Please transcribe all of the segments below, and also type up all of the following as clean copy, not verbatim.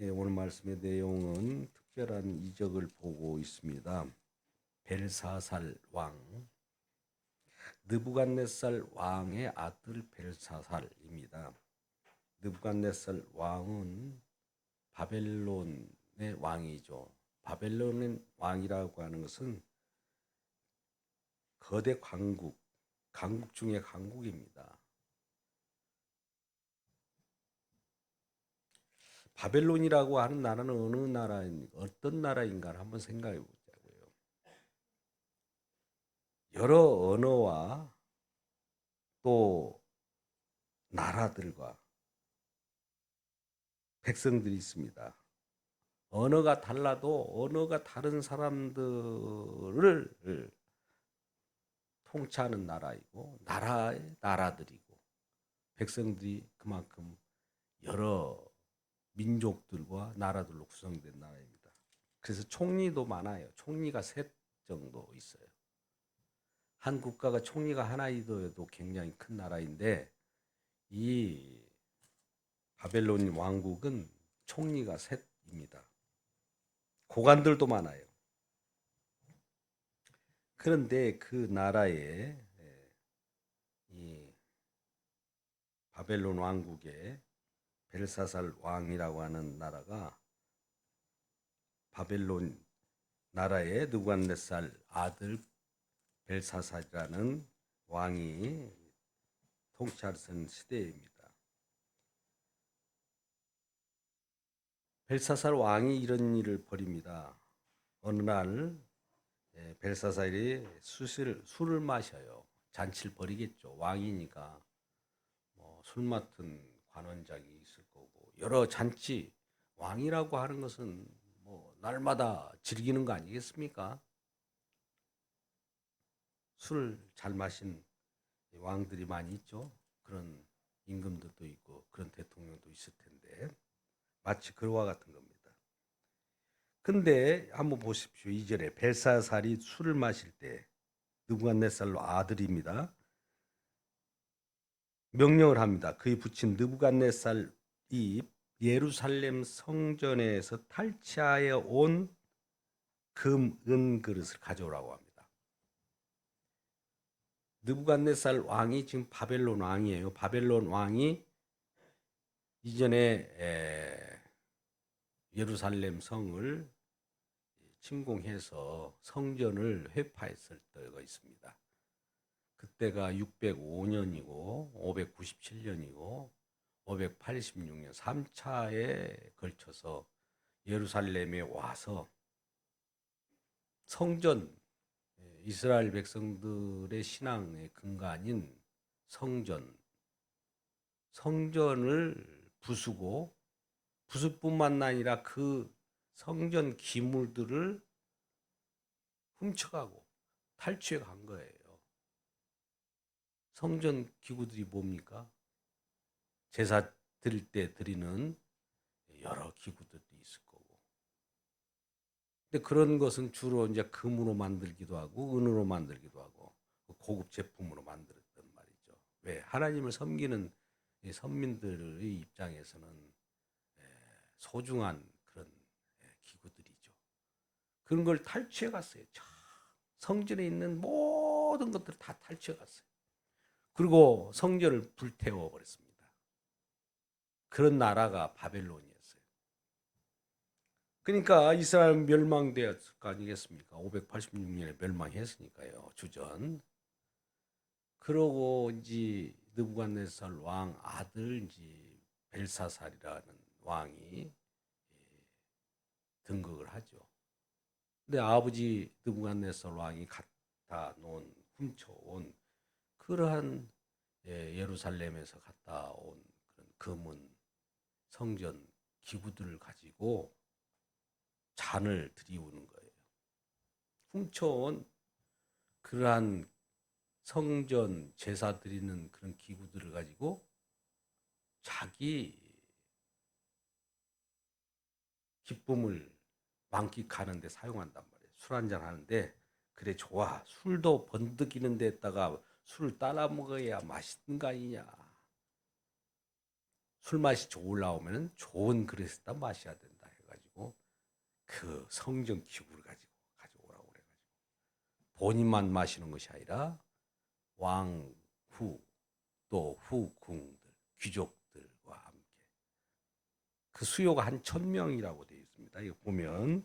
오늘 말씀의 내용은 특별한 이적을 보고 있습니다. 벨사살 왕, 느부갓네살 왕의 아들 벨사살입니다. 느부갓네살 왕은 바벨론의 왕이죠. 바벨론의 왕이라고 하는 것은 거대 강국 중의 강국입니다. 바벨론이라고 하는 나라는 어떤 나라인가 한번 생각해 보자고요. 여러 언어와 또 나라들과 백성들이 있습니다. 언어가 달라도 언어가 다른 사람들을 통치하는 나라이고 나라들이고 백성들이 그만큼 여러 민족들과 나라들로 구성된 나라입니다. 그래서 총리도 많아요. 총리가 셋 정도 있어요. 한 국가가 총리가 하나이더라도 굉장히 큰 나라인데 이 바벨론 왕국은 총리가 셋입니다. 고관들도 많아요. 그런데 그 나라에 이 바벨론 왕국에 벨사살 왕이라고 하는 나라가 바벨론 나라의 느부갓네살 아들 벨사살이라는 왕이 통치하던 시대입니다. 벨사살 왕이 이런 일을 벌입니다. 어느 날 벨사살이 술을 마셔요. 잔치를 벌이겠죠. 왕이니까 술 맡은 관원장이 있을 거고 여러 잔치. 왕이라고 하는 것은 날마다 즐기는 거 아니겠습니까? 술을 잘 마신 왕들이 많이 있죠. 그런 임금들도 있고 그런 대통령도 있을 텐데 마치 그와 같은 겁니다. 근데 한번 보십시오. 2절에 벨사살이 술을 마실 때 느부갓네살로 아들입니다. 명령을 합니다. 그의 부친 느부갓네살이 예루살렘 성전에서 탈취하여 온 금, 은 그릇을 가져오라고 합니다. 느부갓네살 왕이 지금 바벨론 왕이에요. 바벨론 왕이 이전에 예루살렘 성을 침공해서 성전을 회파했을 때가 있습니다. 그때가 605년이고 597년이고 586년 3차에 걸쳐서 예루살렘에 와서 성전, 이스라엘 백성들의 신앙의 근간인 성전을 부수고 부술 뿐만 아니라 그 성전 기물들을 훔쳐가고 탈취해 간 거예요. 성전 기구들이 뭡니까? 제사 드릴 때 드리는 여러 기구들도 있을 거고. 근데 그런 것은 주로 이제 금으로 만들기도 하고 은으로 만들기도 하고 고급 제품으로 만들었단 말이죠. 왜? 하나님을 섬기는 선민들의 입장에서는 소중한 그런 기구들이죠. 그런 걸 탈취해 갔어요. 성전에 있는 모든 것들을 다 탈취해 갔어요. 그리고 성전을 불태워 버렸습니다. 그런 나라가 바벨론이었어요. 그러니까 이스라엘 멸망되었을 거 아니겠습니까? 586년에 멸망했으니까요. 주전. 그러고 이제 느부갓네살 왕 아들 이제 벨사살이라는 왕이 등극을 하죠. 근데 아버지 느부갓네살 왕이 갖다 놓은 훔쳐온 그러한 예루살렘에서 갔다 온 그런 금은 성전 기구들을 가지고 잔을 들이우는 거예요. 훔쳐온 그러한 성전 제사 드리는 그런 기구들을 가지고 자기 기쁨을 만끽하는 데 사용한단 말이에요. 술 한잔 하는데 그래 좋아. 술도 번득이는 데다가 술을 따라 먹어야 맛있는 거 아니냐. 술 맛이 좋으려면 좋은 그릇에다 마셔야 된다. 그 성전 기구를 가져오라고 그래가지고 본인만 마시는 것이 아니라 왕, 후, 또 후궁들, 귀족들과 함께 그 수요가 한 1,000명이라고 되어 있습니다. 이거 보면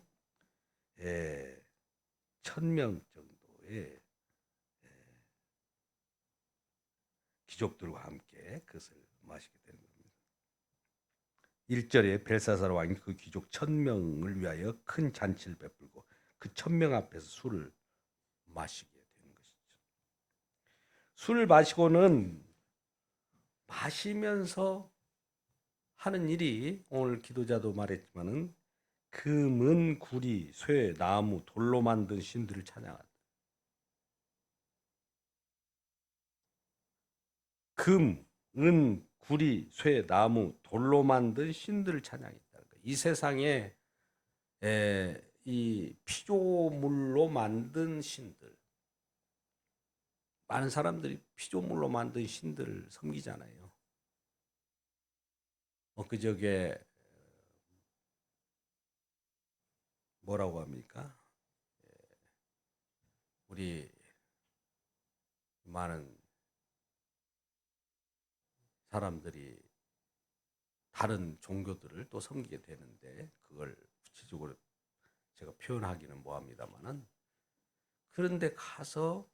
1,000명 정도의 귀족들과 함께 그것을 마시게 되는 겁니다. 1절에 벨사살 왕이 그 귀족 1,000명을 위하여 큰 잔치를 베풀고 그 1,000명 앞에서 술을 마시게 되는 것이죠. 술을 마시고는 마시면서 하는 일이 오늘 기도자도 말했지만은 금은 구리, 쇠, 나무, 돌로 만든 신들을 찬양한다. 금, 은, 구리, 쇠, 나무, 돌로 만든 신들을 찬양했다는 거예요. 이 세상에 이 피조물로 만든 신들, 많은 사람들이 피조물로 만든 신들을 섬기잖아요. 그저께 뭐라고 합니까? 우리 많은 사람들이 다른 종교들을 또 섬기게 되는데 그걸 구체적으로 제가 표현하기는 뭐합니다만은 그런데 가서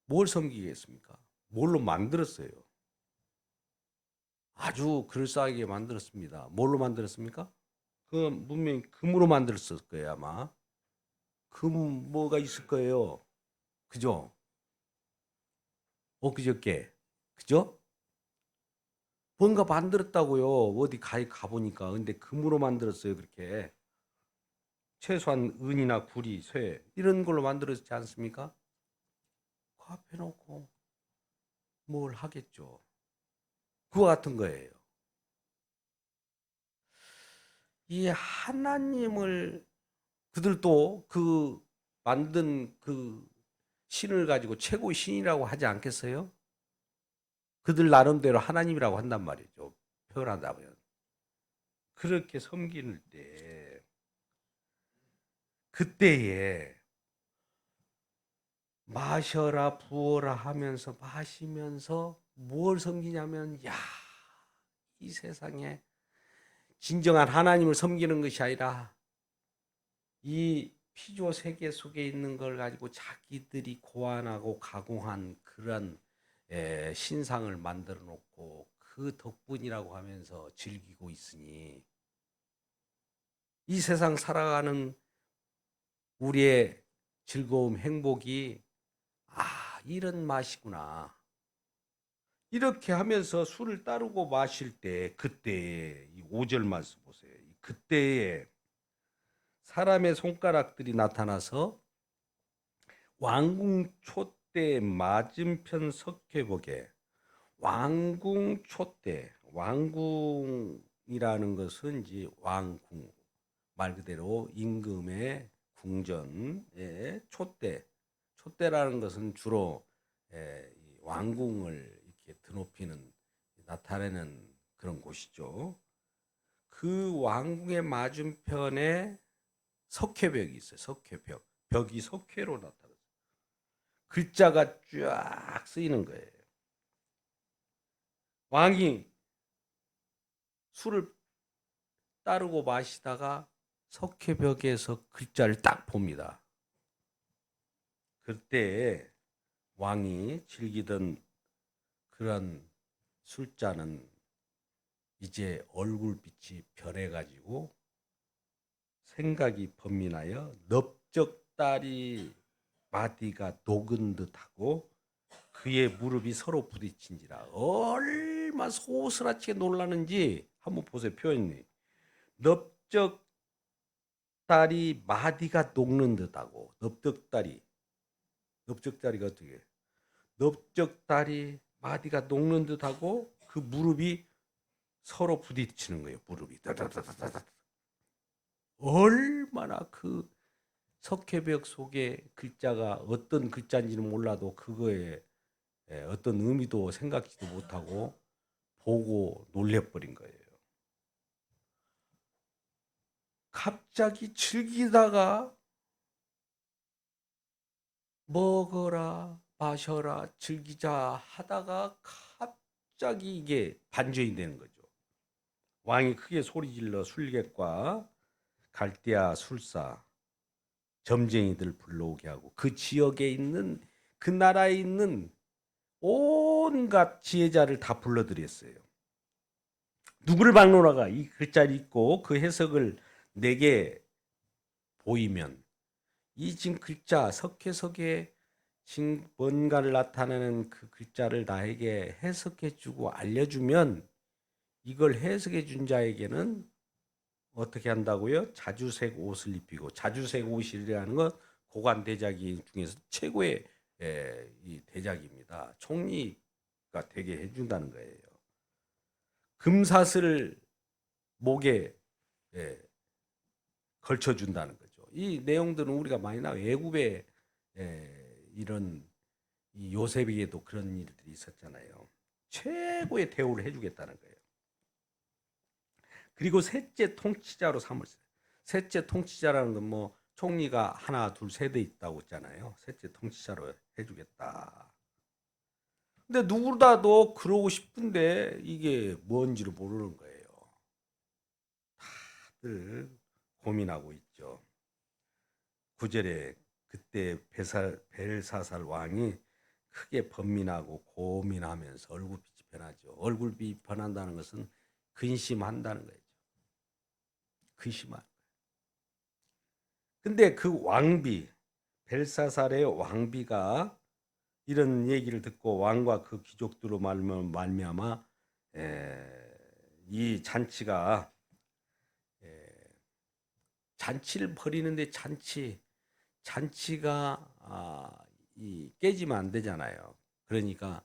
뭘 섬기겠습니까? 뭘로 만들었어요? 아주 그럴싸하게 만들었습니다. 뭘로 만들었습니까? 그 분명히 금으로 만들었을 거예요 아마. 금 뭐가 있을 거예요. 그죠? 그저께 그죠? 뭔가 만들었다고요. 어디 가보니까. 근데 금으로 만들었어요 그렇게. 최소한 은이나 구리, 쇠 이런 걸로 만들었지 않습니까? 그 앞에 놓고 뭘 하겠죠. 그와 같은 거예요. 이 하나님을 그들도 그 만든 그 신을 가지고 최고의 신이라고 하지 않겠어요? 그들 나름대로 하나님이라고 한단 말이죠. 표현한다면. 그렇게 섬길 때 그때에 마셔라 부어라 하면서 마시면서 뭘 섬기냐면 이 세상에 진정한 하나님을 섬기는 것이 아니라 이 피조 세계 속에 있는 걸 가지고 자기들이 고안하고 가공한 그런 신상을 만들어 놓고 그 덕분이라고 하면서 즐기고 있으니 이 세상 살아가는 우리의 즐거움, 행복이 이런 맛이구나. 이렇게 하면서 술을 따르고 마실 때 그때에 이 5절 말씀 보세요. 그때에 사람의 손가락들이 나타나서 왕궁 촛대 맞은편 석회복에 왕궁 촛대 왕궁이라는 것은 이제 왕궁 말 그대로 임금의 궁전의 촛대라는 것은 주로 이 왕궁을 이렇게 드높이는 나타내는 그런 곳이죠. 그 왕궁의 맞은편에 석회벽이 있어요. 석회벽. 벽이 석회로 나타났어요. 글자가 쫙 쓰이는 거예요. 왕이 술을 따르고 마시다가 석회벽에서 글자를 딱 봅니다. 그때 왕이 즐기던 그런 술잔은 이제 얼굴빛이 변해가지고 생각이 번민하여 넓적다리 마디가 녹은 듯하고 그의 무릎이 서로 부딪힌지라. 얼마나 소스라치게 놀라는지 한번 보세요. 표현이. 넓적다리 마디가 녹는 듯하고. 넓적다리가 어떻게 해? 넓적다리 마디가 녹는 듯하고 그 무릎이 서로 부딪히는 거예요. 무릎이. 따다다다다. 얼마나 그 석회벽 속에 글자가 어떤 글자인지는 몰라도 그거에 어떤 의미도 생각지도 못하고 보고 놀래버린 거예요. 갑자기 즐기다가 먹어라 마셔라 즐기자 하다가 갑자기 이게 반전이 되는 거죠. 왕이 크게 소리질러 술객과 갈대아 술사 점쟁이들 불러오게 하고 그 지역에 있는 그 나라에 있는 온갖 지혜자를 다 불러들였어요. 누구를 막론하가 이 글자를 읽고 그 해석을 내게 보이면 이 지금 글자 석회석에 지금 뭔가를 나타내는 그 글자를 나에게 해석해주고 알려주면 이걸 해석해준 자에게는 어떻게 한다고요? 자주색 옷을 입히고 자주색 옷이라는 건 고관 대작이 중에서 최고의 이 대작입니다. 총리가 되게 해준다는 거예요. 금사슬을 목에 걸쳐준다는 거죠. 이 내용들은 우리가 많이 나와요. 애굽에 이런 이 요셉에게도 그런 일들이 있었잖아요. 최고의 대우를 해주겠다는 거예요. 그리고 셋째 통치자로 삼으세요. 셋째 통치자라는 건 뭐 총리가 하나, 둘, 세 대 있다고 했잖아요. 셋째 통치자로 해주겠다. 근데 누구라도 그러고 싶은데 이게 뭔지를 모르는 거예요. 다들 고민하고 있죠. 9절에 그때 벨사살 왕이 크게 번민하고 고민하면서 얼굴빛이 변하죠. 얼굴빛이 변한다는 것은 근심한다는 거죠. 근심한. 근데 그 왕비 벨사살의 왕비가 이런 얘기를 듣고 왕과 그 귀족들로 말미암아 이 잔치가 잔치를 벌이는데 잔치가 깨지면 안 되잖아요. 그러니까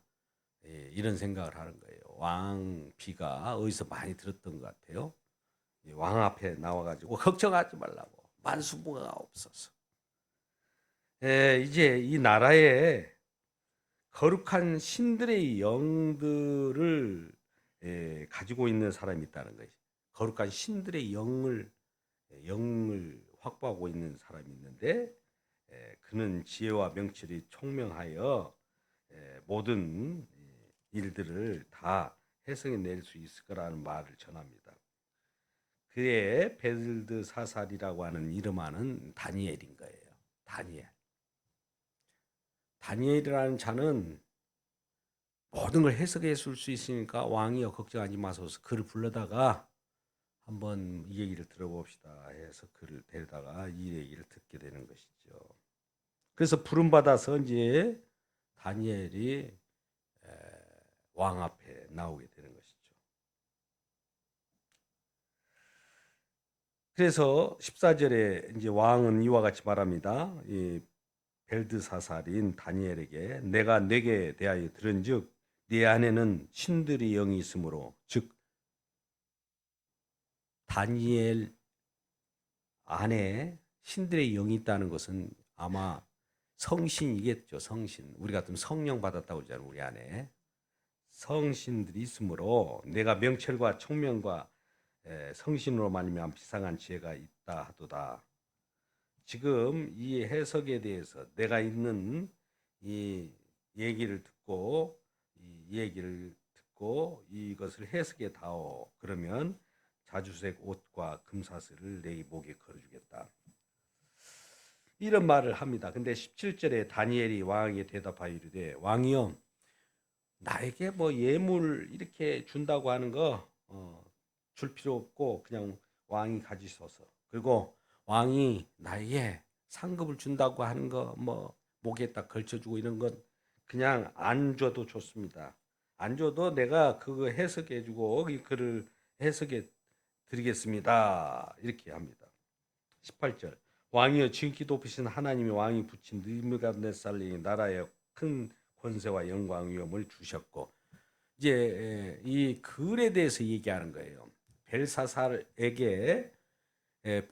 이런 생각을 하는 거예요. 왕비가 어디서 많이 들었던 것 같아요. 왕 앞에 나와가지고 걱정하지 말라고 만수무가 없어서 이제 이 나라에 거룩한 신들의 영들을 가지고 있는 사람이 있다는 거예요. 거룩한 신들의 영을 확보하고 있는 사람이 있는데 그는 지혜와 명철이 총명하여 모든 일들을 다 해석해낼 수 있을 거라는 말을 전합니다. 그의 벨드사살이라고 하는 이름하는 다니엘인 거예요. 다니엘이라는 자는 모든 걸 해석해 줄 수 있으니까 왕이여 걱정하지 마소서 그를 불러다가 한번 이 얘기를 들어봅시다 해서 그를 데려다가 이 얘기를 듣게 되는 것이죠. 그래서 부름받아서 이제 다니엘이 왕 앞에 나오게 되는 것이죠. 그래서 14절에 이제 왕은 이와 같이 말합니다. 이 벨드사살인 다니엘에게 내가 내게 대하여 들은즉 네 안에는 신들의 영이 있으므로 즉 다니엘 안에 신들의 영이 있다는 것은 아마 성신이겠죠. 성신. 우리 같으면 성령 받았다고 그러잖아요. 우리 안에 성신들이 있으므로 내가 명철과 총명과 성신으로 말미암아 비상한 지혜가 있다 하도다. 지금 이 해석에 대해서 내가 있는 이 얘기를 듣고 이것을 해석해 다오. 그러면 자주색 옷과 금사슬을 내 목에 걸어주겠다. 이런 말을 합니다. 근데 17절에 다니엘이 왕에게 대답하여 이르되 왕이여 나에게 뭐 예물 이렇게 준다고 하는 거 줄 필요 없고 그냥 왕이 가지소서. 그리고 왕이 나에게 상급을 준다고 하는 거 뭐 목에 딱 걸쳐주고 이런 건 그냥 안 줘도 좋습니다. 안 줘도 내가 그거 해석해주고 이 글을 해석해 드리겠습니다. 이렇게 합니다. 18절 왕이여 지극히 높으신 하나님이 왕이 붙인 느부갓네살이 나라에 큰 권세와 영광 위엄을 주셨고 이제 이 글에 대해서 얘기하는 거예요. 벨사살에게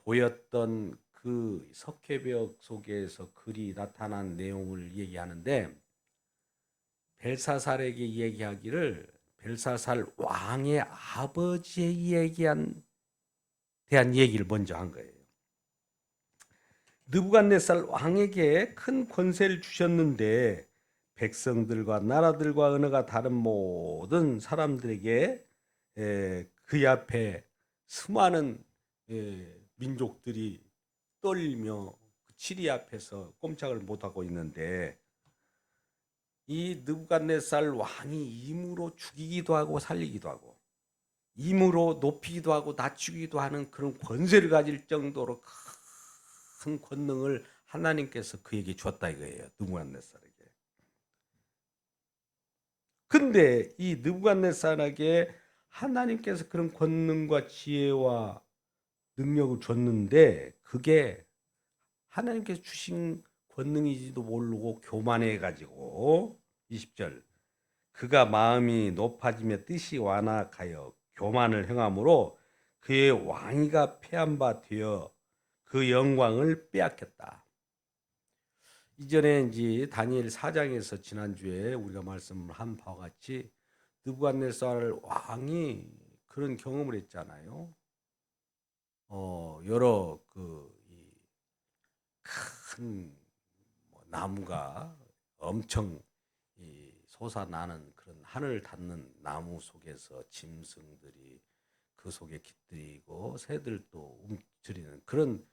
보였던 그 석회벽 속에서 글이 나타난 내용을 얘기하는데 벨사살에게 얘기하기를 벨사살 왕의 아버지에 대한 얘기를 먼저 한 거예요. 느부갓네살 왕에게 큰 권세를 주셨는데 백성들과 나라들과 언어가 다른 모든 사람들에게 그 앞에 수많은 민족들이 떨며 그 치리 앞에서 꼼짝을 못하고 있는데 이 느부갓네살 왕이 임으로 죽이기도 하고 살리기도 하고 임으로 높이기도 하고 낮추기도 하는 그런 권세를 가질 정도로 큰 권능을 하나님께서 그에게 줬다 이거예요. 느부갓네살에게. 근데 이 느부갓네살에게 하나님께서 그런 권능과 지혜와 능력을 줬는데 그게 하나님께서 주신 권능이지도 모르고 교만해 가지고 20절 그가 마음이 높아지며 뜻이 완악하여 교만을 행함으로 그의 왕위가 패한 바 되어 그 영광을 빼앗겼다. 이전에 이제 다니엘 4장에서 지난주에 우리가 말씀을 한 바와 같이 느부갓네살 왕이 그런 경험을 했잖아요. 여러 큰 나무가 엄청 솟아나는 그런 하늘을 닿는 나무 속에서 짐승들이 그 속에 깃들이고 새들도 움츠리는 그런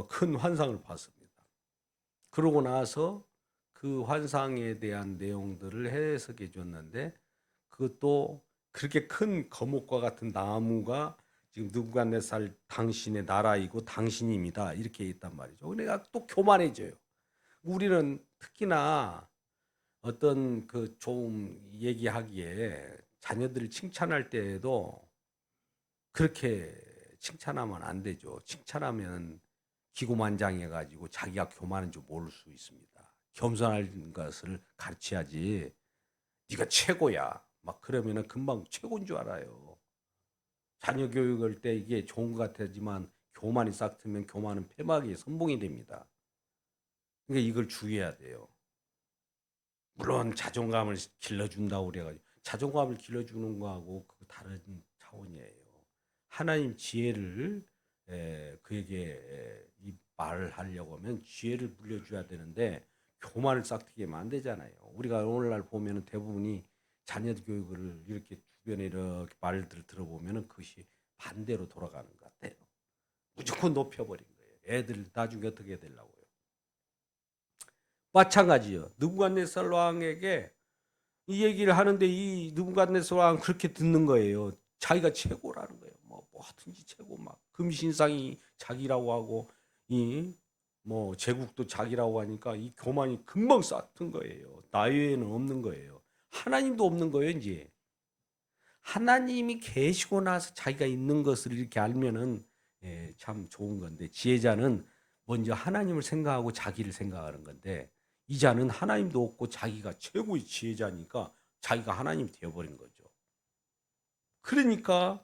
큰 환상을 봤습니다. 그러고 나서 그 환상에 대한 내용들을 해석해 줬는데 그것도 그렇게 큰 거목과 같은 나무가 지금 느부갓네살 당신의 나라이고 당신입니다. 이렇게 있단 말이죠. 내가 또 교만해져요. 우리는 특히나 어떤 좀 얘기하기에 자녀들을 칭찬할 때에도 그렇게 칭찬하면 안 되죠. 칭찬하면 기고만장해가지고 자기가 교만한 줄 모를 수 있습니다. 겸손한 것을 가르쳐야지. 네가 최고야. 막 그러면은 금방 최고인 줄 알아요. 자녀 교육할 때 이게 좋은 것 같지만 교만이 싹트면 교만은 폐막의 선봉이 됩니다. 그러니까 이걸 주의해야 돼요. 물론 자존감을 길러준다고 그래가지고 자존감을 길러주는 거하고 그 다른 차원이에요. 하나님 지혜를 그에게 이 말을 하려고 하면 지혜를 물려줘야 되는데 교만을 싹트게 하면 안 되잖아요. 우리가 오늘날 보면은 대부분이 자녀 교육을 이렇게 주변에 이렇게 말들 들어보면은 그것이 반대로 돌아가는 것 같아요. 무조건 높여버린 거예요. 애들 나중에 어떻게 되려고요? 마찬가지요. 느부갓네살 왕에게 이 얘기를 하는데 이 느부갓네살 왕은 그렇게 듣는 거예요. 자기가 최고라는 거예요. 뭐 뭐든지 최고 막 금신상이 자기라고 하고 이 뭐 제국도 자기라고 하니까 이 교만이 금방 싹튼 거예요. 나 외에는 없는 거예요. 하나님도 없는 거예요, 이제. 하나님이 계시고 나서 자기가 있는 것을 이렇게 알면은 참 좋은 건데 지혜자는 먼저 하나님을 생각하고 자기를 생각하는 건데 이 자는 하나님도 없고 자기가 최고의 지혜자니까 자기가 하나님이 되어버린 거죠. 그러니까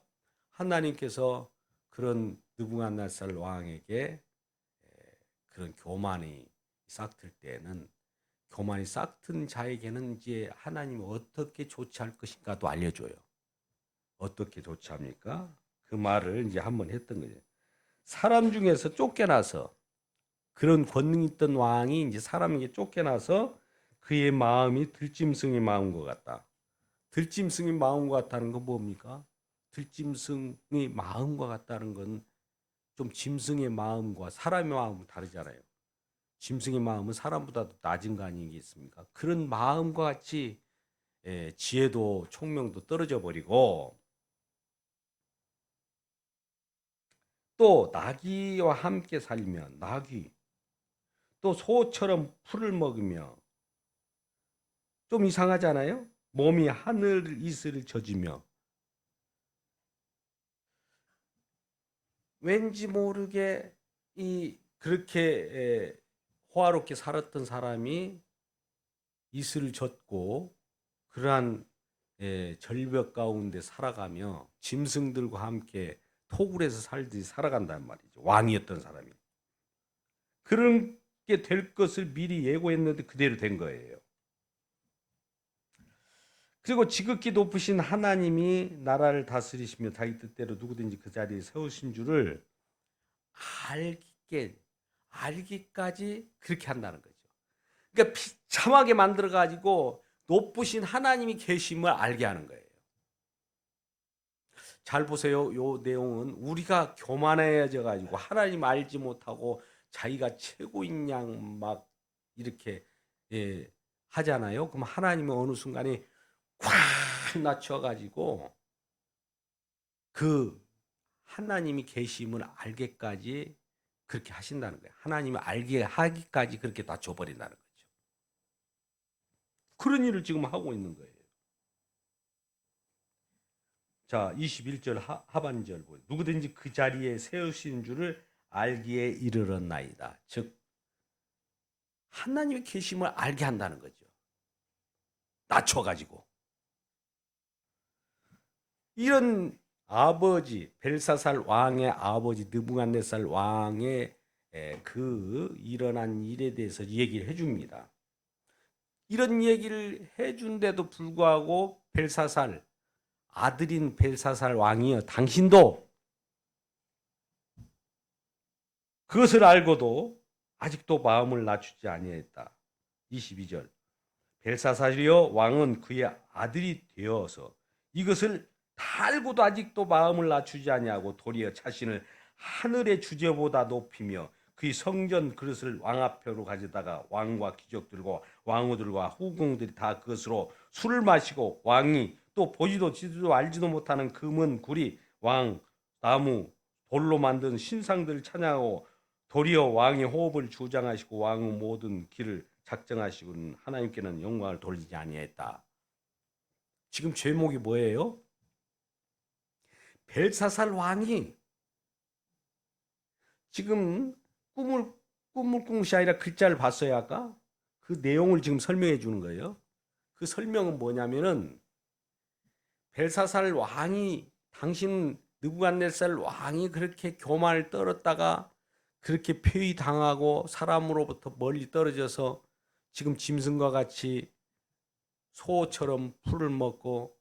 하나님께서 그런 느부갓네살 왕에게 그런 교만이 싹틀 때는 교만이 싹튼 자에게는 이제 하나님이 어떻게 조치할 것인가도 알려줘요. 어떻게 조치합니까? 그 말을 이제 한번 했던 거죠. 사람 중에서 쫓겨나서 그런 권능 있던 왕이 이제 사람에게 쫓겨나서 그의 마음이 들짐승의 마음과 같다. 들짐승의 마음과 같다는 건 뭡니까? 들짐승의 마음과 같다는 건 좀 짐승의 마음과 사람의 마음은 다르잖아요. 짐승의 마음은 사람보다도 낮은 거 아니겠습니까? 그런 마음과 같이 지혜도 총명도 떨어져 버리고 또 나귀와 함께 살면 나귀 또 소처럼 풀을 먹으며 좀 이상하잖아요. 몸이 하늘 이슬을 젖으며 왠지 모르게 이 그렇게 호화롭게 살았던 사람이 이슬을 젖고 그러한 절벽 가운데 살아가며 짐승들과 함께 토굴에서 살듯이 살아간단 말이죠. 왕이었던 사람이. 그런 게 될 것을 미리 예고했는데 그대로 된 거예요. 그리고 지극히 높으신 하나님이 나라를 다스리시며 자기 뜻대로 누구든지 그 자리에 세우신 줄을 알기까지 그렇게 한다는 거죠. 그러니까 비참하게 만들어 가지고 높으신 하나님이 계심을 알게 하는 거예요. 잘 보세요. 요 내용은 우리가 교만해져 가지고 하나님 알지 못하고 자기가 최고인 양 막 이렇게 하잖아요. 그럼 하나님은 어느 순간에 콱 낮춰 가지고 그 하나님이 계심을 알게까지 그렇게 하신다는 거예요. 하나님을 알게 하기까지 그렇게 낮춰 버린다는 거죠. 그런 일을 지금 하고 있는 거예요. 자, 21절 하반절 보세요. 누구든지 그 자리에 세우신 줄을 알기에 이르렀나이다. 즉 하나님의 계심을 알게 한다는 거죠. 낮춰 가지고. 이런 아버지 벨사살 왕의 아버지 느부갓네살 왕의 그 일어난 일에 대해서 얘기를 해줍니다. 이런 얘기를 해준데도 불구하고 벨사살 아들인 벨사살 왕이여 당신도 그것을 알고도 아직도 마음을 낮추지 아니했다. 22절 벨사살이여 왕은 그의 아들이 되어서 이것을 다 알고도 아직도 마음을 낮추지 아니하고 도리어 자신을 하늘의 주제보다 높이며 그의 성전 그릇을 왕 앞으로 가져다가 왕과 귀족들과 왕후들과 후궁들이 다 그것으로 술을 마시고 왕이 또 보지도 지지도 알지도 못하는 금은 구리 왕 나무 돌로 만든 신상들을 찬양하고 도리어 왕의 호흡을 주장하시고 왕의 모든 길을 작정하시고 하나님께는 영광을 돌리지 아니했다. 지금 제목이 뭐예요? 벨사살 왕이 지금 꿈을 꾼 것이 아니라 글자를 봤어요. 아까 그 내용을 지금 설명해 주는 거예요. 그 설명은 뭐냐면은 벨사살 왕이 당신 느부갓네살 왕이 그렇게 교만을 떨었다가 그렇게 폐위당하고 사람으로부터 멀리 떨어져서 지금 짐승과 같이 소처럼 풀을 먹고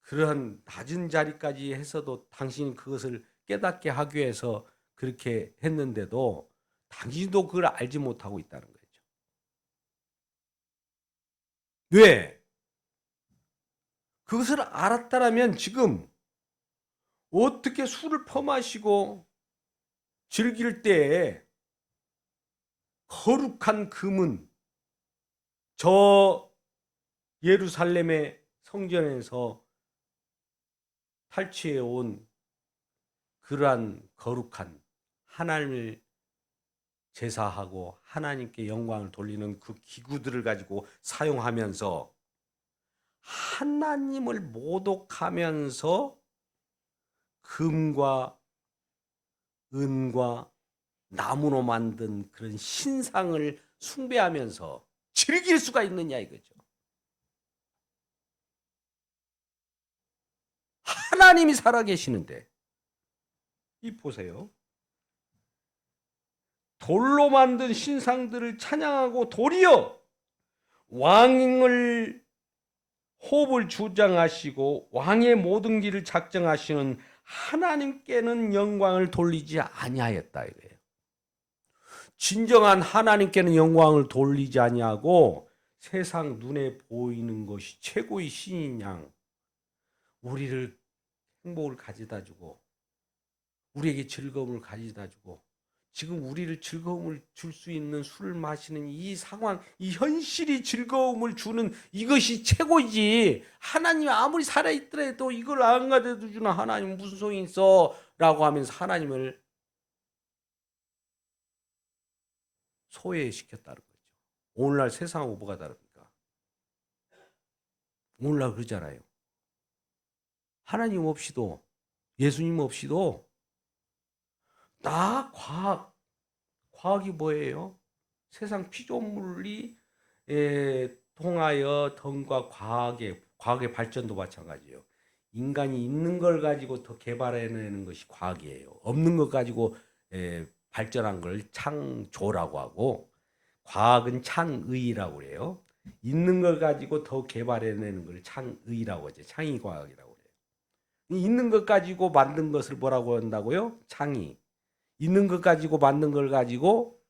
그러한 낮은 자리까지 해서도 당신이 그것을 깨닫게 하기 위해서 그렇게 했는데도 당신도 그걸 알지 못하고 있다는 거죠. 왜? 그것을 알았다라면 지금 어떻게 술을 퍼마시고 즐길 때에 거룩한 금은 저 예루살렘의 성전에서 탈취해 온 그러한 거룩한 하나님을 제사하고 하나님께 영광을 돌리는 그 기구들을 가지고 사용하면서 하나님을 모독하면서 금과 은과 나무로 만든 그런 신상을 숭배하면서 즐길 수가 있느냐 이거죠. 하나님이 살아계시는데 이 보세요. 돌로 만든 신상들을 찬양하고 도리어 왕을 호흡을 주장하시고 왕의 모든 길을 작정하시는 하나님께는 영광을 돌리지 아니하였다 이거예요. 진정한 하나님께는 영광을 돌리지 아니하고 세상 눈에 보이는 것이 최고의 신인 양 우리를 행복을 가져다 주고 우리에게 즐거움을 가져다 주고 지금 우리를 즐거움을 줄 수 있는 술을 마시는 이 상황, 이 현실이 즐거움을 주는 이것이 최고이지. 하나님이 아무리 살아있더라도 이걸 안 가져다 주는 하나님 무슨 소용이 있어? 라고 하면서 하나님을 소외시켰다는 거죠. 오늘날 세상하고 뭐가 다릅니까? 오늘날 그러잖아요. 하나님 없이도 예수님 없이도 나 과학이 뭐예요? 세상 피조물이 통하여 던과 과학의 발전도 마찬가지예요. 인간이 있는 걸 가지고 더 개발해내는 것이 과학이에요. 없는 것 가지고 발전한 걸 창조라고 하고 과학은 창의라고 그래요. 있는 걸 가지고 더 개발해내는 걸 창의라고 하죠. 창의과학이라고 그래요. 있는 것 가지고 만든 것을 뭐라고 한다고요? 창의. 있는 것 가지고 만든 걸 가지고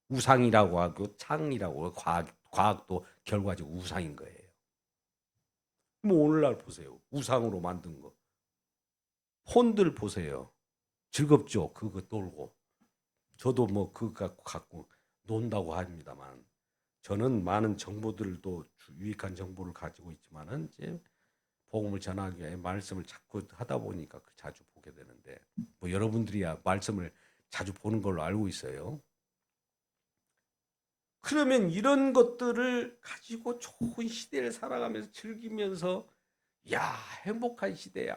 우상이라고 하고 창이라고 하고 과학도 결과적으로 우상인 거예요. 뭐 오늘날 보세요. 우상으로 만든 거. 폰들 보세요. 즐겁죠. 그거 놀고. 저도 뭐 그거 갖고 논다고 합니다만 저는 많은 정보들도 유익한 정보를 가지고 있지만은 이제 복음을 전하기 위해 말씀을 자꾸 하다 보니까 자주 보게 되는데 뭐 여러분들이야 말씀을 자주 보는 걸로 알고 있어요. 그러면 이런 것들을 가지고 좋은 시대를 살아가면서 즐기면서 야 행복한 시대야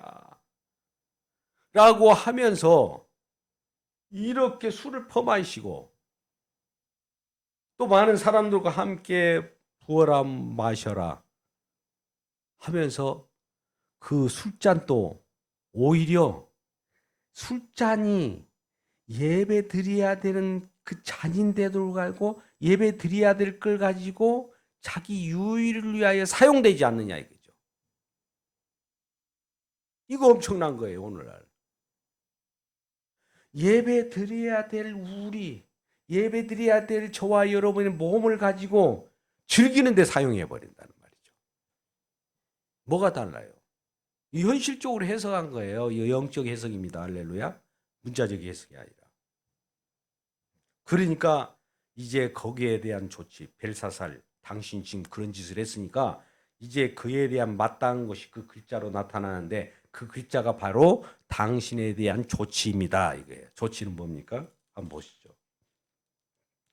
라고 하면서 이렇게 술을 퍼마시고 또 많은 사람들과 함께 부어라 마셔라 하면서 그 술잔도 오히려 술잔이 예배 드려야 되는 그 잔인데도 갈고 예배 드려야 될 걸 가지고 자기 유의를 위하여 사용되지 않느냐 이거죠. 이거 엄청난 거예요 오늘날. 예배 드려야 될 우리, 예배 드려야 될 저와 여러분의 몸을 가지고 즐기는 데 사용해 버린다는 말이죠. 뭐가 달라요? 현실적으로 해석한 거예요. 영적 해석입니다. 할렐루야. 문자적 해석이 아니라. 그러니까 이제 거기에 대한 조치, 벨사살, 당신 지금 그런 짓을 했으니까 이제 그에 대한 마땅한 것이 그 글자로 나타나는데 그 글자가 바로 당신에 대한 조치입니다. 이거예요. 조치는 뭡니까? 한번 보시죠.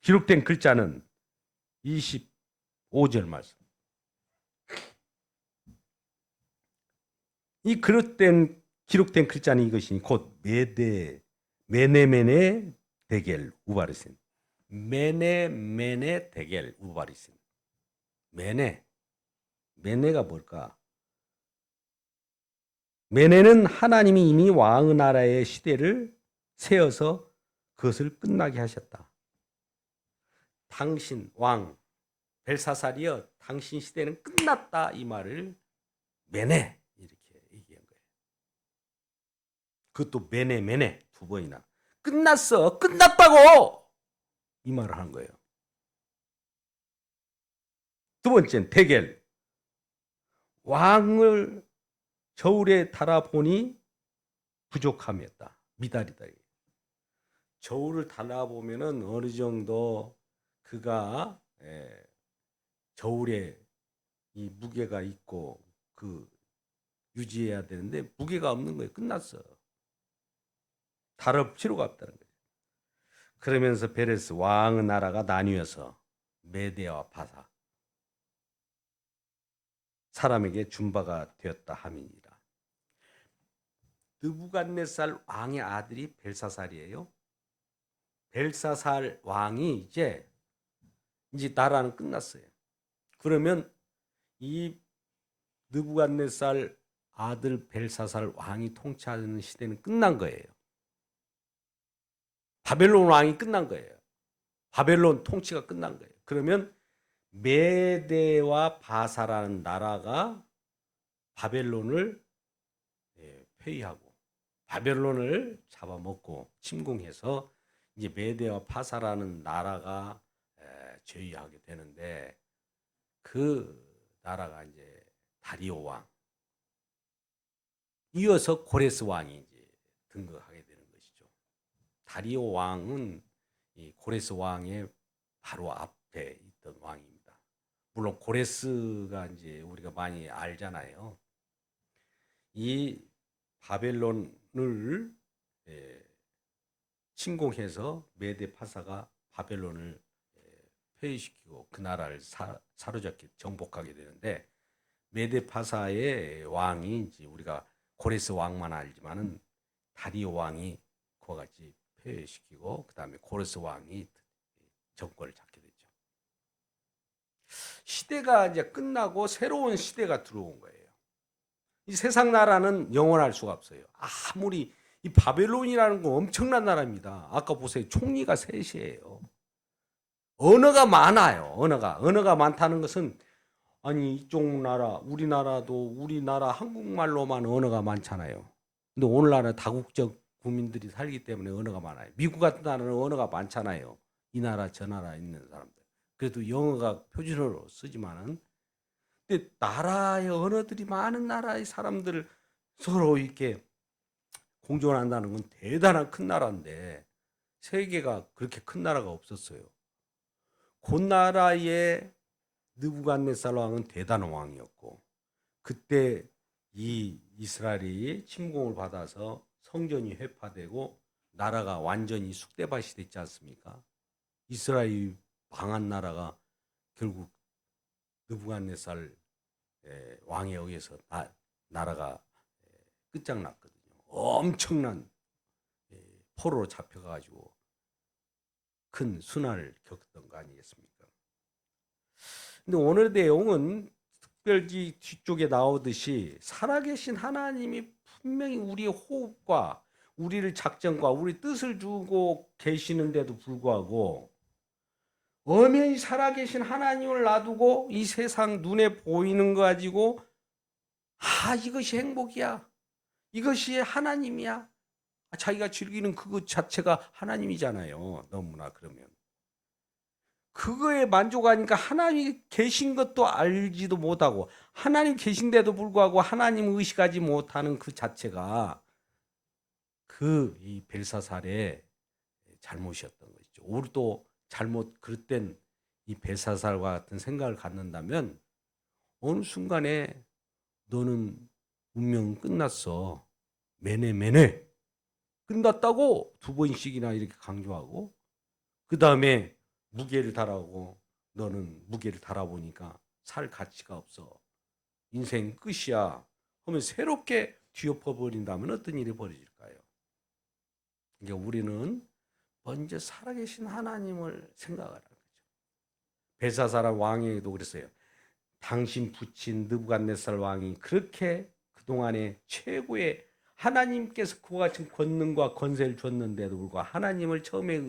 기록된 글자는 25절 말씀. 이 기록된 글자는 이것이니 곧 메네메네 데겔 우바르신. 메네메네 데겔 우바르신. 메네가 뭘까? 메네는 하나님이 이미 왕의 나라의 시대를 세워서 그것을 끝나게 하셨다. 당신 왕 벨사살이여 당신 시대는 끝났다 이 말을 메네 이렇게 얘기한 거예요. 그것도 메네 두 번이나 끝났어 끝났다고 이 말을 한 거예요. 두 번째는 데겔 왕을 저울에 달아보니 부족함이었다. 미달이다. 저울을 달아보면은 어느 정도 그가 저울에 이 무게가 있고 그 유지해야 되는데 무게가 없는 거예요. 끝났어. 다를 필요가 없다는 거예요. 그러면서 베레스 왕의 나라가 나뉘어서 메대와 바사 사람에게 준 바가 되었다 함이니라. 느부갓네살 왕의 아들이 벨사살이에요. 벨사살 왕이 이제 나라는 끝났어요. 그러면 이 느부갓네살 아들 벨사살 왕이 통치하는 시대는 끝난 거예요. 바벨론 왕이 끝난 거예요. 바벨론 통치가 끝난 거예요. 그러면 메대와 바사라는 나라가 바벨론을 회의하고 바벨론을 잡아먹고 침공해서 이제 메대와 바사라는 나라가 제위하게 되는데 그 나라가 이제 다리오 왕 이어서 고레스 왕이 이제 등극하게 되는 것이죠. 다리오 왕은 이 고레스 왕의 바로 앞에 있던 왕입니다. 물론 고레스가 이제 우리가 많이 알잖아요. 이 바벨론을 침공해서 메데 파사가 바벨론을 폐위시키고 그 나라를 사로잡게 정복하게 되는데 메데 파사의 왕이 이제 우리가 고레스 왕만 알지만은 다리오 왕이 그와 같이 폐위시키고 그 다음에 고레스 왕이 정권을 잡게 됐죠. 시대가 이제 끝나고 새로운 시대가 들어온 거예요. 이 세상 나라는 영원할 수가 없어요. 아무리 이 바벨론이라는 건 엄청난 나라입니다. 아까 보세요. 총리가 셋이에요. 언어가 많아요. 언어가 많다는 것은 아니 이쪽 나라 우리나라도 우리나라 한국말로만 언어가 많잖아요. 근데 오늘날은 다국적 국민들이 살기 때문에 언어가 많아요. 미국 같은 나라는 언어가 많잖아요. 이 나라 저 나라 있는 사람들. 그래도 영어가 표준어로 쓰지만은 근데 나라의 언어들이 많은 나라의 사람들을 서로 이렇게 공존한다는 건 대단한 큰 나라인데 세계가 그렇게 큰 나라가 없었어요. 그 나라의 느부갓네살 왕은 대단한 왕이었고 그때 이 이스라엘이 침공을 받아서 성전이 회파되고 나라가 완전히 쑥대밭이 됐지 않습니까? 이스라엘이 망한 나라가 결국 느부갓네살 왕에 의해서 나라가 끝장났거든요. 엄청난 포로로 잡혀가지고 큰 순환을 겪었던 거 아니겠습니까? 근데 오늘 내용은 특별히 뒤쪽에 나오듯이 살아계신 하나님이 분명히 우리의 호흡과 우리를 작정과 우리 뜻을 주고 계시는데도 불구하고 엄연히 살아계신 하나님을 놔두고 이 세상 눈에 보이는 거 가지고 이것이 행복이야. 이것이 하나님이야. 자기가 즐기는 그것 자체가 하나님이잖아요. 너무나 그러면. 그거에 만족하니까 하나님이 계신 것도 알지도 못하고 하나님 계신데도 불구하고 하나님 의식하지 못하는 그 자체가 이 벨사살의 잘못이었던 것이죠. 우리도 잘못 그릇된 이 벨사살과 같은 생각을 갖는다면 어느 순간에 너는 운명은 끝났어. 매네 끝났다고 2번씩이나 이렇게 강조하고 그 다음에 무게를 달아오고 너는 무게를 달아보니까 살 가치가 없어. 인생 끝이야. 하면 새롭게 뒤엎어버린다면 어떤 일이 벌어질까요? 그러니까 우리는 먼저 살아계신 하나님을 생각하라는 거죠. 벨사살 왕에게도 그랬어요. 당신 부친 느부갓네살 왕이 그렇게 그동안에 최고의 하나님께서 그와 같은 권능과 권세를 줬는데도 불구하고 하나님을 처음에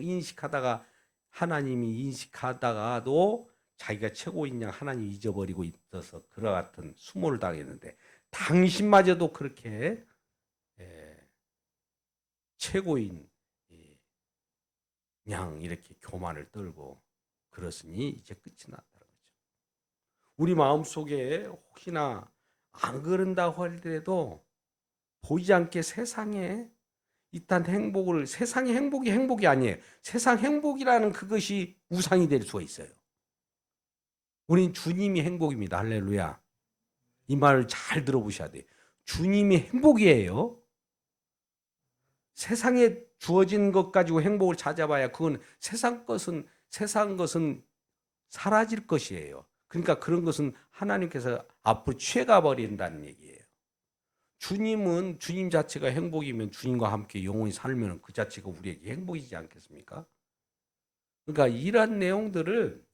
하나님이 인식하다가도 자기가 최고인 양 하나님 잊어버리고 있어서 그와 같은 수모를 당했는데 당신마저도 그렇게 최고인 양 이렇게 교만을 떨고 그렇으니 이제 끝이 났다는 거죠. 우리 마음속에 혹시나 안 그런다고 하더라도 보이지 않게 세상에 이딴 행복을 세상의 행복이 아니에요. 세상 행복이라는 그것이 우상이 될 수가 있어요. 우린 주님이 행복입니다. 할렐루야. 이 말을 잘 들어보셔야 돼요. 주님이 행복이에요. 세상에 주어진 것 가지고 행복을 찾아봐야 그건 세상 것은 사라질 것이에요. 그러니까 그런 것은 하나님께서 앞으로 취해가 버린다는 얘기예요. 주님은 주님 자체가 행복이면 주님과 함께 영원히 살면 그 자체가 우리에게 행복이지 않겠습니까? 그러니까 이런 내용들을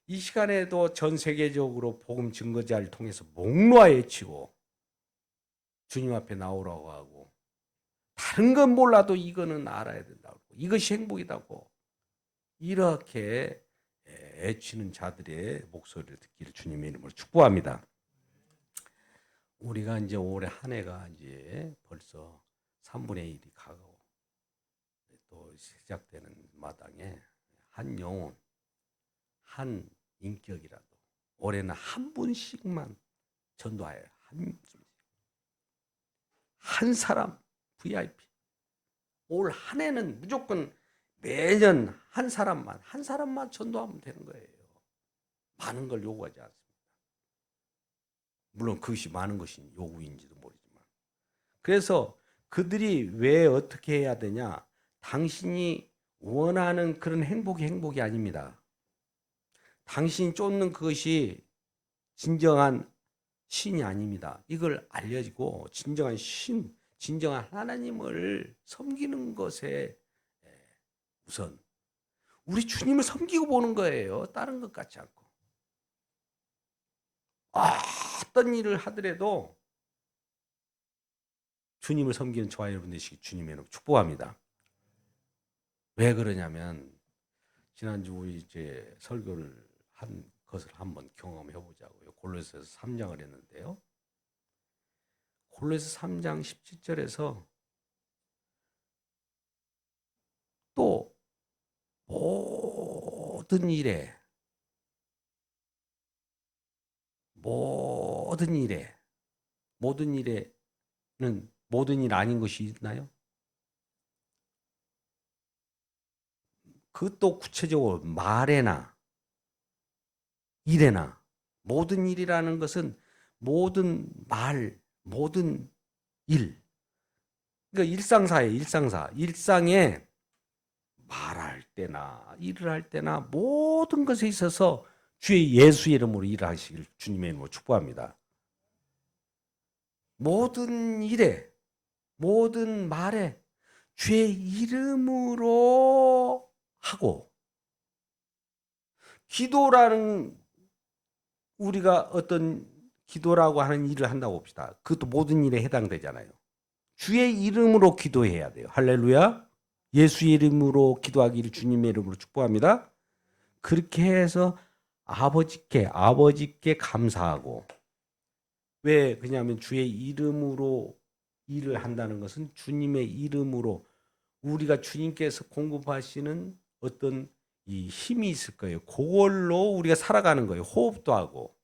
이 시간에도 전 세계적으로 복음 증거자를 통해서 목놓아 외치고 주님 앞에 나오라고 하고 다른 건 몰라도 이거는 알아야 된다고 이것이 행복이라고 이렇게 애치는 자들의 목소리를 듣기를 주님의 이름으로 축복합니다. 우리가 이제 올해 한 해가 이제 벌써 3분의 1이 가고 또 시작되는 마당에 한 영혼, 한 인격이라도 올해는 한 분씩만 전도하여요. 한 사람 VIP. 올 한 해는 무조건 매년 한 사람만 전도하면 되는 거예요. 많은 걸 요구하지 않습니다. 물론 그것이 많은 것이 요구인지도 모르지만. 그래서 그들이 왜 어떻게 해야 되냐? 당신이 원하는 그런 행복이 아닙니다. 당신이 쫓는 그것이 진정한 신이 아닙니다. 이걸 알려지고 진정한 신, 진정한 하나님을 섬기는 것에 우선 우리 주님을 섬기고 보는 거예요. 다른 것 같지 않고. 어떤 일을 하더라도 주님을 섬기는 저와 여러분 되시기 주님의 이름으로 축복합니다. 왜 그러냐면 지난주 우리 이제 설교를 한 것을 한번 경험해 보자고요. 골로새서 3장을 했는데요. 골로새 3장 17절에서 또 모든 일에 모든 일에는 모든 일 아닌 것이 있나요? 그것도 구체적으로 말에나 일에나 모든 일이라는 것은 모든 말, 모든 일. 그러니까 일상에 말할 때나 일을 할 때나 모든 것에 있어서 주의 예수 이름으로 일하시길 주님의 이름으로 축복합니다. 모든 일에 모든 말에 주의 이름으로 하고 기도라는 우리가 어떤 기도라고 하는 일을 한다고 봅시다. 그것도 모든 일에 해당되잖아요. 주의 이름으로 기도해야 돼요. 할렐루야. 예수 이름으로 기도하기를 주님의 이름으로 축복합니다. 그렇게 해서 아버지께 감사하고 왜 그러냐면 주의 이름으로 일을 한다는 것은 주님의 이름으로 우리가 주님께서 공급하시는 어떤 이 힘이 있을 거예요. 그걸로 우리가 살아가는 거예요. 호흡도 하고.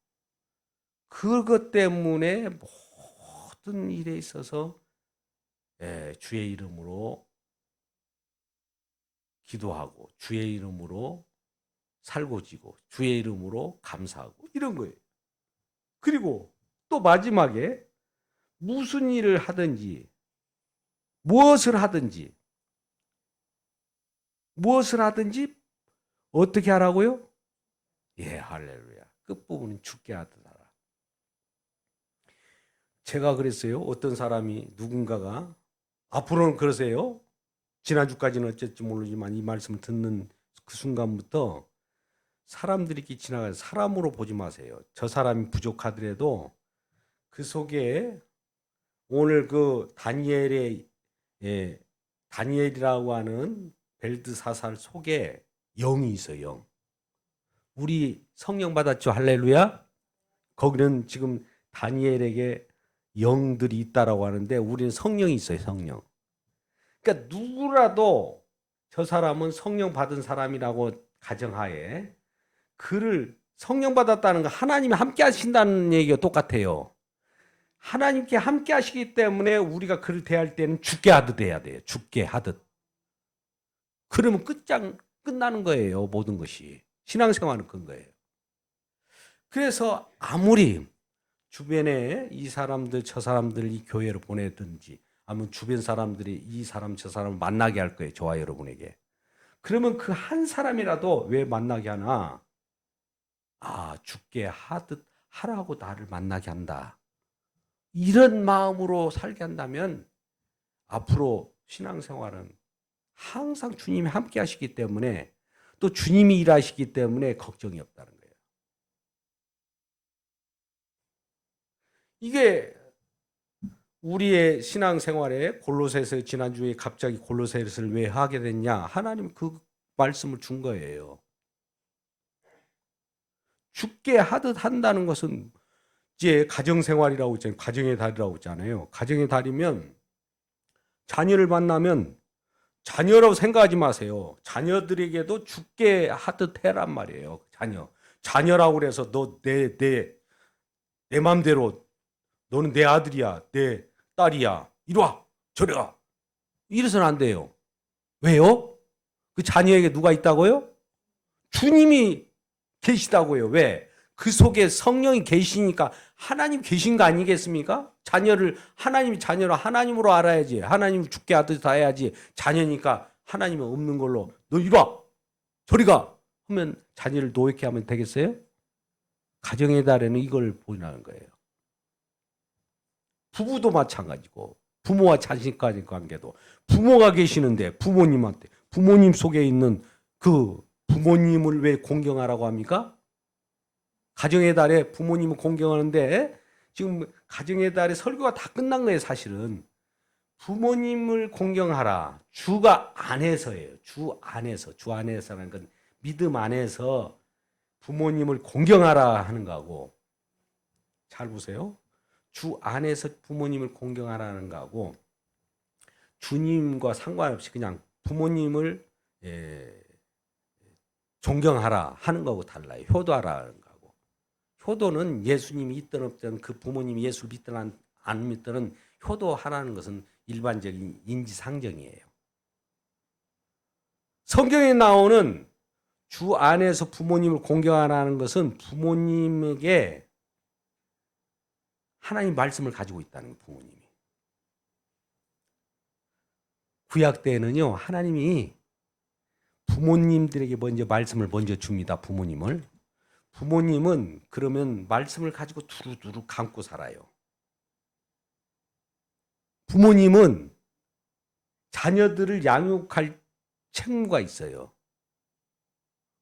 그것 때문에 모든 일에 있어서 주의 이름으로 기도하고 주의 이름으로 살고 지고 주의 이름으로 감사하고 이런 거예요. 그리고 또 마지막에 무슨 일을 하든지 무엇을 하든지 어떻게 하라고요? 예, 할렐루야. 끝부분은 죽게 하듯 하라. 제가 그랬어요. 어떤 사람이 누군가가 앞으로는 그러세요. 지난주까지는 어쩔지 모르지만 이 말씀을 듣는 그 순간부터 사람들이 이렇게 지나가서 사람으로 보지 마세요. 저 사람이 부족하더라도 그 속에 오늘 그 다니엘이라고 하는 벨드사살 속에 영이 있어요. 영. 우리 성령 받았죠. 할렐루야. 거기는 지금 다니엘에게 영들이 있다라고 하는데 우리는 성령이 있어요. 성령. 그러니까 누구라도 저 사람은 성령 받은 사람이라고 가정하에 그를 성령 받았다는 거 하나님이 함께 하신다는 얘기가 똑같아요. 하나님께 함께 하시기 때문에 우리가 그를 대할 때는 죽게 하듯 해야 돼요. 죽게 하듯. 그러면 끝나는 거예요. 모든 것이. 신앙생활은 그런 거예요. 그래서 아무리 주변에 이 사람들 저 사람들 이 교회로 보내든지 아니면 주변 사람들이 이 사람 저 사람을 만나게 할 거예요. 저와 여러분에게. 그러면 그 한 사람이라도 왜 만나게 하나? 죽게 하듯 하라고 나를 만나게 한다. 이런 마음으로 살게 한다면 앞으로 신앙생활은 항상 주님이 함께 하시기 때문에 또 주님이 일하시기 때문에 걱정이 없다는 거예요. 이게 우리의 신앙생활에 골로새서 지난주에 갑자기 골로새서를 왜 하게 됐냐? 하나님 그 말씀을 준 거예요. 죽게 하듯 한다는 것은 이제 가정생활이라고 있잖아요. 가정의 달이라고 있잖아요. 가정의 달이면 자녀를 만나면 자녀라고 생각하지 마세요. 자녀들에게도 죽게 하듯 해란 말이에요. 자녀라고 그래서 너 내 맘대로 너는 내 아들이야, 내 딸이야. 이리 와, 저리 가. 이래서는 안 돼요. 왜요? 그 자녀에게 누가 있다고요? 주님이 계시다고요. 왜? 그 속에 성령이 계시니까 하나님 계신 거 아니겠습니까? 하나님이 자녀로 하나님으로 알아야지. 하나님을 죽게 하듯 다 해야지. 자녀니까 하나님은 없는 걸로 너 이리 와, 저리 가 하면 자녀를 노예케 하면 되겠어요? 가정의 달에는 이걸 보이는 거예요. 부부도 마찬가지고 부모와 자식과의 관계도 부모가 계시는데 부모님 속에 있는 그 부모님을 왜 공경하라고 합니까? 가정의 달에 부모님을 공경하는데 지금 가정의 달에 설교가 다 끝난 거예요. 사실은 부모님을 공경하라. 주가 안에서예요. 주 안에서라는 건 믿음 안에서 부모님을 공경하라 하는 거고, 잘 보세요. 주 안에서 부모님을 공경하라는 거고, 주님과 상관없이 그냥 부모님을 존경하라 하는 거하고 달라요. 효도하라 하는 거하고. 효도는 예수님이 있든 없든 그 부모님이 예수를 믿든 안 믿든 효도하라는 것은 일반적인 인지상정이에요. 성경에 나오는 주 안에서 부모님을 공경하라는 것은 부모님에게 하나님 말씀을 가지고 있다는 거예요. 부모님이. 구약 때에는요. 하나님이 부모님들에게 말씀을 먼저 줍니다. 부모님은 그러면 말씀을 가지고 두루두루 감고 살아요. 부모님은 자녀들을 양육할 책무가 있어요.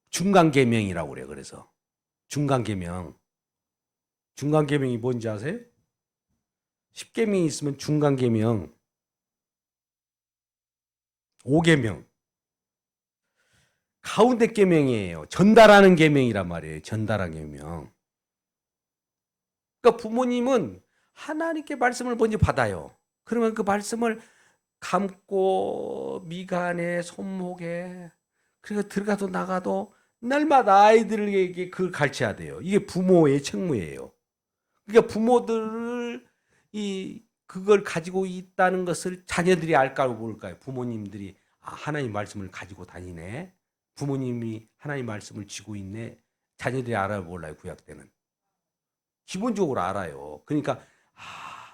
중간계명이라고 그래요. 그래서 중간계명이 뭔지 아세요? 10계명이 있으면 중간계명, 5계명, 가운데 계명이에요. 전달하는 계명이란 말이에요. 전달하는 계명. 그러니까 부모님은 하나님께 말씀을 먼저 받아요. 그러면 그 말씀을 감고 미간에 손목에 그래서 들어가도 나가도 날마다 아이들에게 그걸 가르쳐야 돼요. 이게 부모의 책무예요. 그러니까 부모들을 그걸 가지고 있다는 것을 자녀들이 알까요, 모를까요? 부모님들이 하나님 말씀을 가지고 다니네. 부모님이 하나님 말씀을 쥐고 있네. 자녀들이 알아요, 몰라요? 구약 때는 기본적으로 알아요. 그러니까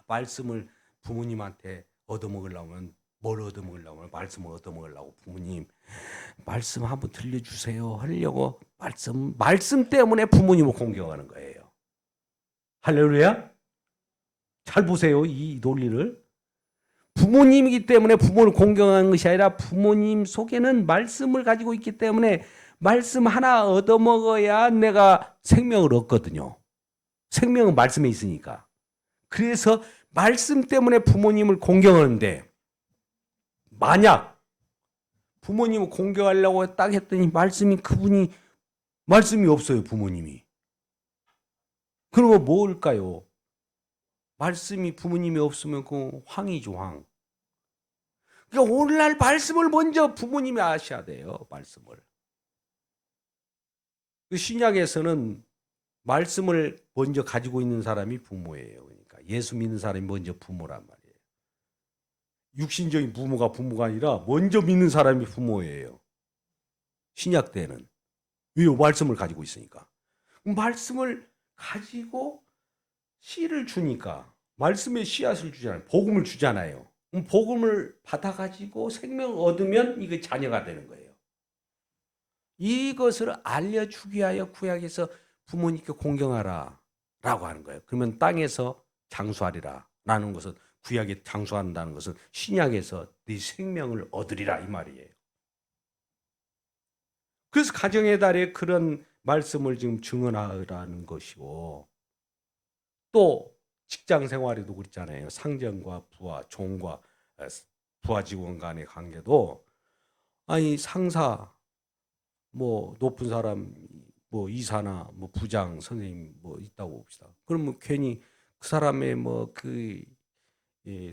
말씀을 부모님한테 얻어먹으려면 뭘 얻어먹으려면 말씀을 얻어먹으려고 부모님 말씀 한번 들려주세요 하려고 말씀 때문에 부모님을 공경하는 거예요. 할렐루야. 잘 보세요. 이 논리를. 부모님이기 때문에 부모를 공경하는 것이 아니라 부모님 속에는 말씀을 가지고 있기 때문에 말씀 하나 얻어먹어야 내가 생명을 얻거든요. 생명은 말씀에 있으니까. 그래서 말씀 때문에 부모님을 공경하는데 만약 부모님을 공경하려고 딱 했더니 말씀이 없어요. 부모님이. 그러면 뭘까요? 말씀이 부모님이 없으면 그 황이죠, 황. 그러니까 오늘날 말씀을 먼저 부모님이 아셔야 돼요. 말씀을. 그 신약에서는 말씀을 먼저 가지고 있는 사람이 부모예요. 그러니까 예수 믿는 사람이 먼저 부모란 말이에요. 육신적인 부모가 아니라 먼저 믿는 사람이 부모예요. 신약 때는. 왜요? 말씀을 가지고 있으니까. 말씀을 가지고 씨를 주니까 말씀의 씨앗을 주잖아요. 복음을 주잖아요. 복음을 받아가지고 생명을 얻으면 이게 자녀가 되는 거예요. 이것을 알려주기 위하여 구약에서 부모님께 공경하라 라고 하는 거예요. 그러면 땅에서 장수하리라 라는 것은 구약에 장수한다는 것은 신약에서 네 생명을 얻으리라 이 말이에요. 그래서 가정의 달에 그런 말씀을 지금 증언하라는 것이고 또 직장 생활에도 그렇잖아요. 상전과 부하, 종과 부하 직원 간의 관계도 상사 높은 사람 이사나 부장 선생님 있다고 봅시다. 그러면 괜히 그 사람의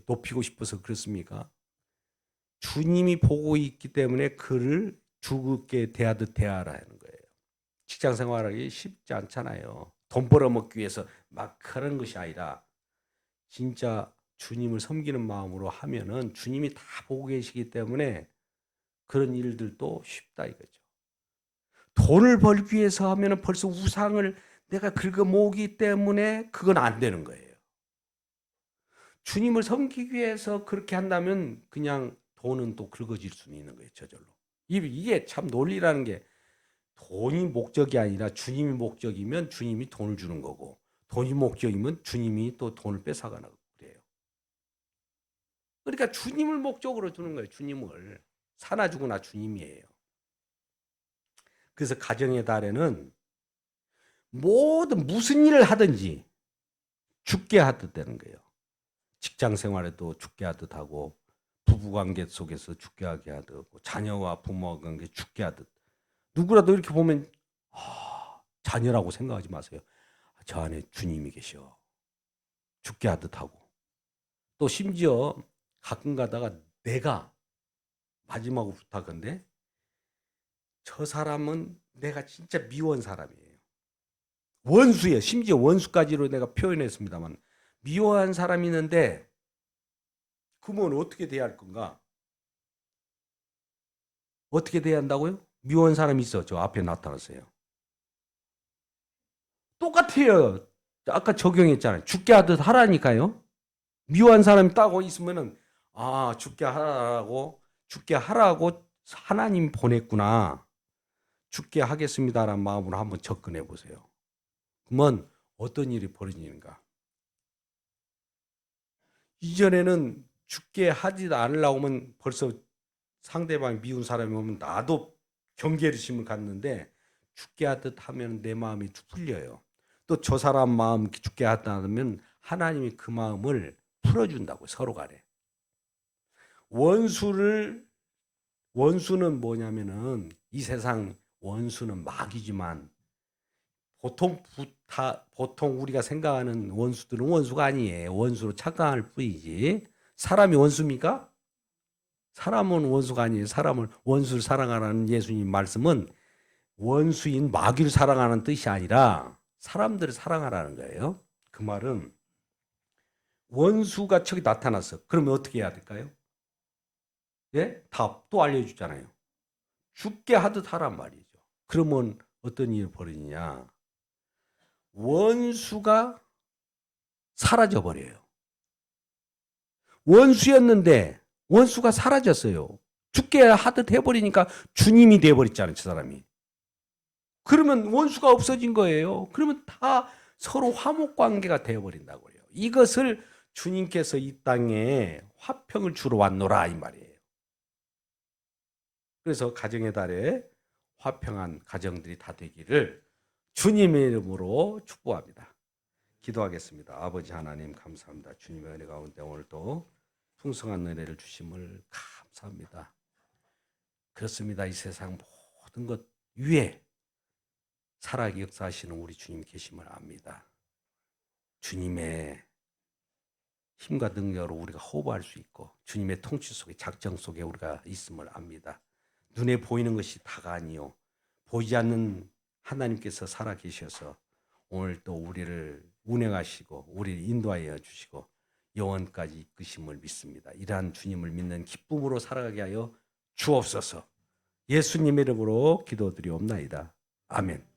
높이고 싶어서 그렇습니까? 주님이 보고 있기 때문에 그를 주급게 대하듯 대하라는 거예요. 직장 생활하기 쉽지 않잖아요. 돈 벌어먹기 위해서 막 그런 것이 아니라 진짜 주님을 섬기는 마음으로 하면은 주님이 다 보고 계시기 때문에 그런 일들도 쉽다 이거죠. 돈을 벌기 위해서 하면은 벌써 우상을 내가 긁어 모으기 때문에 그건 안 되는 거예요. 주님을 섬기기 위해서 그렇게 한다면 그냥 돈은 또 긁어질 수는 있는 거예요. 저절로. 이게 참 논리라는 게 돈이 목적이 아니라 주님이 목적이면 주님이 돈을 주는 거고 돈이 목적이면 주님이 또 돈을 뺏어가는 그래요. 그러니까 주님을 목적으로 두는 거예요. 주님을. 사나 죽으나 주님이에요. 그래서 가정의 달에는 무슨 일을 하든지 죽게 하듯 되는 거예요. 직장 생활에도 죽게 하듯 하고 부부관계 속에서 죽게 하게 하듯 자녀와 부모 관계 죽게 하듯 누구라도 이렇게 보면 자녀라고 생각하지 마세요. 저 안에 주님이 계셔. 죽게 하듯 하고 또 심지어 가끔 가다가 내가 마지막으로 부탁한데 저 사람은 내가 진짜 미워한 사람이에요. 원수예요. 심지어 원수까지로 내가 표현했습니다만 미워한 사람이 있는데 그러면 어떻게 돼야 할 건가? 어떻게 돼야 한다고요? 미워한 사람이 있어. 저 앞에 나타났어요. 똑같아요. 아까 적용했잖아요. 죽게 하듯 하라니까요. 미워한 사람이 따고 있으면은 죽게 하라고 하나님 보냈구나. 죽게 하겠습니다라는 마음으로 한번 접근해 보세요. 그러면 어떤 일이 벌어지는가? 이전에는 죽게 하지도 않으려고 하면 벌써 상대방이 미운 사람이 오면 나도 경계심을 갖는데 죽게 하듯 하면 내 마음이 풀려요. 또 저 사람 마음 죽게 하다 하면 하나님이 그 마음을 풀어준다고 서로 간에. 원수는 뭐냐면은 이 세상 원수는 마귀지만 보통 우리가 생각하는 원수들은 원수가 아니에요. 원수로 착각할 뿐이지. 사람이 원수입니까? 사람은 원수가 아니에요. 사람을 원수를 사랑하라는 예수님 말씀은 원수인 마귀를 사랑하는 뜻이 아니라 사람들을 사랑하라는 거예요. 그 말은 원수가 저기 나타났어. 그러면 어떻게 해야 될까요? 예? 답 또 알려주잖아요. 죽게 하듯 하란 말이죠. 그러면 어떤 일이 벌어지냐? 원수가 사라져 버려요. 원수였는데 원수가 사라졌어요. 죽게 하듯 해버리니까 주님이 돼버렸잖아요, 저 사람이. 그러면 원수가 없어진 거예요. 그러면 다 서로 화목 관계가 되어버린다고요. 이것을 주님께서 이 땅에 화평을 주러 왔노라 이 말이에요. 그래서 가정의 달에 화평한 가정들이 다 되기를 주님의 이름으로 축복합니다. 기도하겠습니다. 아버지 하나님 감사합니다. 주님의 은혜 가운데 오늘도 풍성한 은혜를 주심을 감사합니다. 그렇습니다. 이 세상 모든 것 위에 살아계 역사하시는 우리 주님 계심을 압니다. 주님의 힘과 능력으로 우리가 호흡할 수 있고 주님의 통치 속에 작정 속에 우리가 있음을 압니다. 눈에 보이는 것이 다가 아니요 보이지 않는 하나님께서 살아계셔서 오늘 또 우리를 운행하시고 우리를 인도하여 주시고 영원까지 이끄심을 믿습니다. 이러한 주님을 믿는 기쁨으로 살아가게 하여 주옵소서. 예수님의 이름으로 기도드리옵나이다. 아멘.